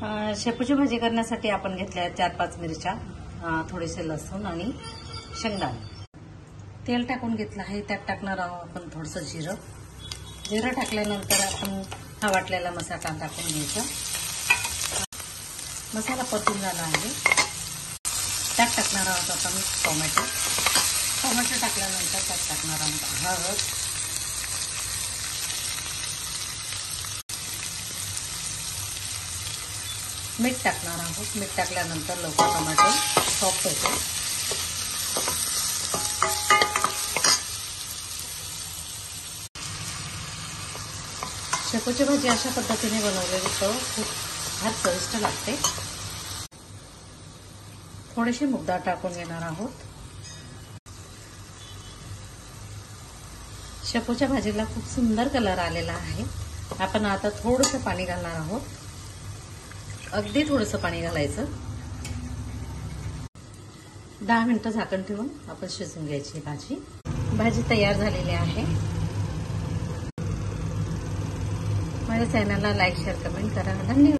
शेपूची भाजी करण्यासाठी आपण घेतल्या 4-5 मिरच्या, थोडेसे लसूण आणि शेंगदाणे. तेल टाकून घेतलं आहे. त्यात टाकणार आहोत आपण थोडंसं जिरं. जिरं टाकल्यानंतर आपण हा वाटलेला मसाला टाकून घ्यायचा. मसाला परतून झाला आहे. त्यात टाकणार आहोत आपण टोमॅटो. टोमॅटो टाकल्यानंतर त्यात टाकणार आहोत हळद, मीठ टाकणार आहोत. मीठ टाकल्यानंतर लवकर टोमॅटो सॉफ्ट होतो. शेपूची भाजी अशा पद्धतीने बनवलेली तर खूप फार चविष्ट लागते. थोडीशी मूग डाळ टाकून घेणार आहोत. शेपूच्या भाजीला खूप सुंदर कलर आलेला आहे. आपण आता थोडंसं पाणी घालणार आहोत. अगदी थोडंसं पाणी घालायचं. 10 मिनिटं झाकण ठेवून आपण शिजवून घ्यायची भाजी. भाजी तयार झालेली आहे. माझ्या चॅनलला लाईक, शेअर, कमेंट करा. धन्यवाद.